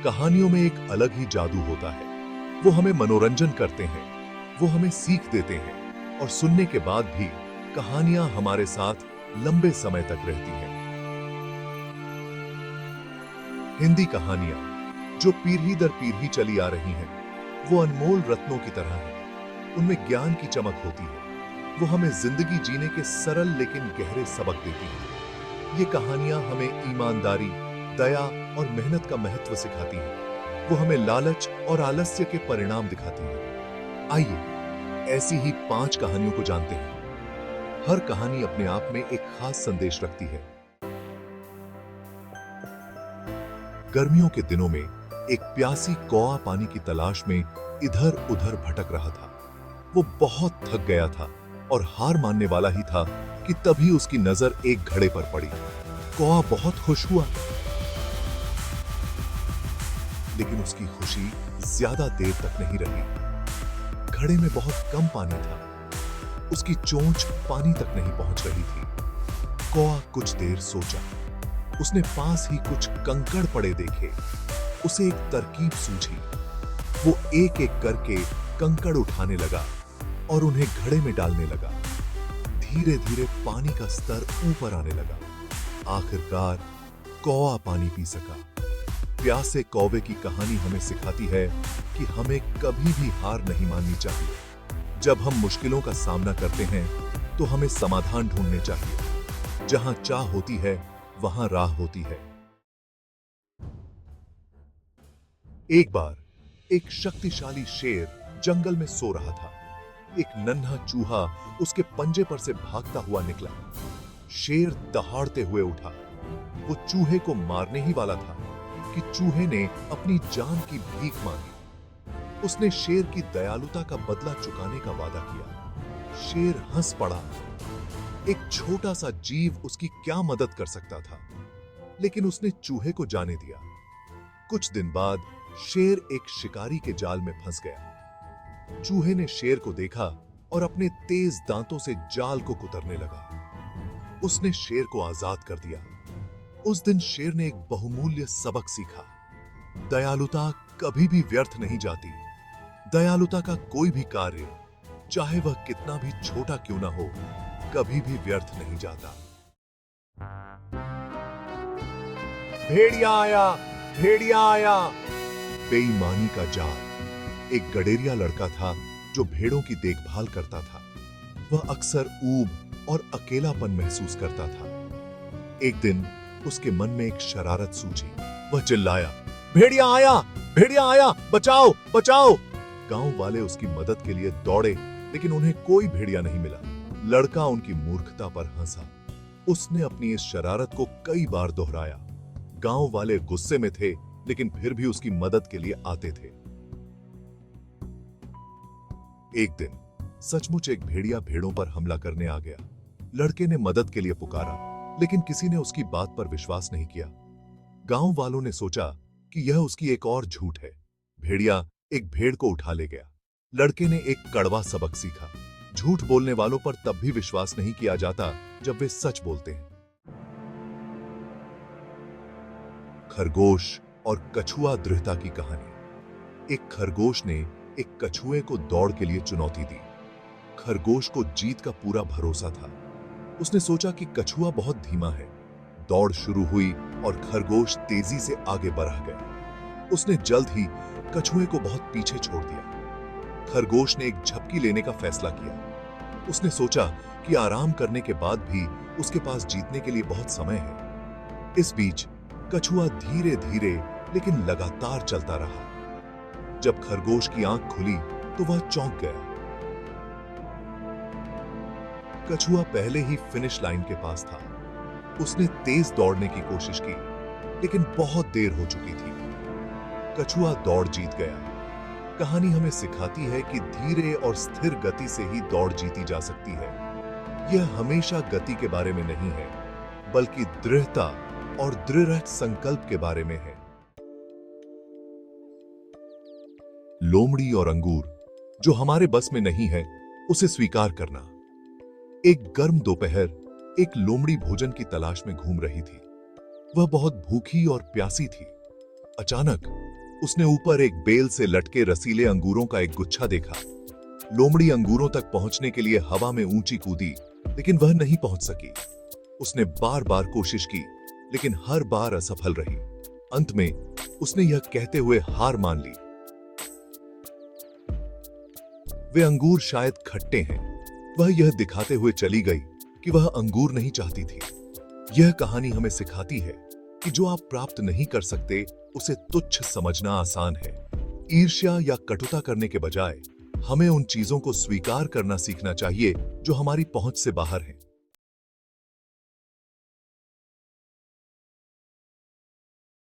कहानियों में एक अलग ही जादू होता है। वो हमें मनोरंजन करते हैं, वो हमें सीख देते हैं और सुनने के बाद भी कहानियां हमारे साथ लंबे समय तक रहती हैं। हिंदी कहानियां जो पीढ़ी दर पीढ़ी चली आ रही हैं, वो अनमोल रत्नों की तरह हैं। उनमें ज्ञान की चमक होती है। वो हमें जिंदगी जीने के सरल लेकिन गहरे सबक देती हैं। ये कहानियां हमें ईमानदारी, दया और मेहनत का महत्व सिखाती हैं। वो हमें लालच और आलस्य के परिणाम दिखाती हैं। आइए ऐसी ही 5 कहानियों को जानते हैं। हर कहानी अपने आप में एक खास संदेश रखती है। गर्मियों के दिनों में एक प्यासी कौआ पानी की तलाश में इधर उधर भटक रहा था। वो बहुत थक गया था और हार मानने वाला ही था कि तभी उसकी नजर एक घड़े पर पड़ी। कौआ बहुत खुश हुआ, लेकिन उसकी खुशी ज्यादा देर तक नहीं रही। घड़े में बहुत कम पानी था। उसकी चोंच पानी तक नहीं पहुंच रही थी। कौआ कुछ देर सोचा। उसने पास ही कुछ कंकड़ पड़े देखे। उसे एक तरकीब सूझी। वो एक एक करके कंकड़ उठाने लगा और उन्हें घड़े में डालने लगा। धीरे धीरे पानी का स्तर ऊपर आने लगा। आखिरकार कौआ पानी पी सका। प्यासे कौवे की कहानी हमें सिखाती है कि हमें कभी भी हार नहीं माननी चाहिए। जब हम मुश्किलों का सामना करते हैं तो हमें समाधान ढूंढने चाहिए। जहां चाह होती है वहां राह होती है। एक बार एक शक्तिशाली शेर जंगल में सो रहा था। एक नन्हा चूहा उसके पंजे पर से भागता हुआ निकला। शेर दहाड़ते हुए उठा। वो चूहे को मारने ही वाला था कि चूहे ने अपनी जान की भीख मांगी। उसने शेर की दयालुता का बदला चुकाने का वादा किया। शेर हंस पड़ा। एक छोटा सा जीव उसकी क्या मदद कर सकता था, लेकिन उसने चूहे को जाने दिया। कुछ दिन बाद शेर एक शिकारी के जाल में फंस गया। चूहे ने शेर को देखा और अपने तेज दांतों से जाल को कुतरने लगा। उसने शेर को आजाद कर दिया। उस दिन शेर ने एक बहुमूल्य सबक सीखा। दयालुता कभी भी व्यर्थ नहीं जाती। दयालुता का कोई भी कार्य, चाहे वह कितना भी छोटा क्यों ना हो, कभी भी व्यर्थ नहीं जाता। भेड़िया आया, भेड़िया आया। बेईमानी का जाल। एक गडेरिया लड़का था जो भेड़ों की देखभाल करता था। वह अक्सर ऊब और अकेलापन महसूस करता था। एक दिन उसके मन में एक शरारत सूझी। वह चिल्लाया, भेड़िया आया, भेड़िया आया, बचाओ, बचाओ। गांव वाले उसकी मदद के लिए दौड़े, लेकिन उन्हें कोई भेड़िया नहीं मिला। लड़का उनकी मूर्खता पर हंसा। उसने अपनी इस शरारत को कई बार दोहराया। गांव वाले गुस्से में थे, लेकिन फिर भी उसकी मदद के लिए आते थे। एक दिन सचमुच एक भेड़िया भेड़ों पर हमला करने आ गया। लड़के ने मदद के लिए पुकारा, लेकिन किसी ने उसकी बात पर विश्वास नहीं किया। गांव वालों ने सोचा कि यह उसकी एक और झूठ है। भेड़िया एक भेड़ को उठा ले गया। लड़के ने एक कड़वा सबक सीखा। झूठ बोलने वालों पर तब भी विश्वास नहीं किया जाता जब वे सच बोलते हैं। खरगोश और कछुआ दृढ़ता की कहानी। एक खरगोश ने एक कछुए को दौड़ के लिए चुनौती दी। खरगोश को जीत का पूरा भरोसा था। उसने सोचा कि कछुआ बहुत धीमा है। दौड़ शुरू हुई और खरगोश तेजी से आगे बढ़ गया। उसने जल्द ही कछुए को बहुत पीछे छोड़ दिया। खरगोश ने एक झपकी लेने का फैसला किया। उसने सोचा कि आराम करने के बाद भी उसके पास जीतने के लिए बहुत समय है। इस बीच कछुआ धीरे धीरे लेकिन लगातार चलता रहा। जब खरगोश की आंख खुली तो वह चौंक गया। कछुआ पहले ही फिनिश लाइन के पास था। उसने तेज दौड़ने की कोशिश की, लेकिन बहुत देर हो चुकी थी। कछुआ दौड़ जीत गया। कहानी हमें सिखाती है कि धीरे और स्थिर गति से ही दौड़ जीती जा सकती है। यह हमेशा गति के बारे में नहीं है, बल्कि दृढ़ता और दृढ़ संकल्प के बारे में है। लोमड़ी और अंगूर। जो हमारे बस में नहीं है, उसे स्वीकार करना। एक गर्म दोपहर एक लोमड़ी भोजन की तलाश में घूम रही थी। वह बहुत भूखी और प्यासी थी। अचानक उसने ऊपर एक बेल से लटके रसीले अंगूरों का एक गुच्छा देखा। लोमड़ी अंगूरों तक पहुंचने के लिए हवा में ऊंची कूदी, लेकिन वह नहीं पहुंच सकी। उसने बार बार कोशिश की, लेकिन हर बार असफल रही। अंत में उसने यह कहते हुए हार मान ली, वे अंगूर शायद खट्टे हैं। वह यह दिखाते हुए चली गई कि वह अंगूर नहीं चाहती थी। यह कहानी हमें सिखाती है कि जो आप प्राप्त नहीं कर सकते उसे तुच्छ समझना आसान है। ईर्ष्या या कटुता करने के बजाय हमें उन चीजों को स्वीकार करना सीखना चाहिए जो हमारी पहुंच से बाहर हैं।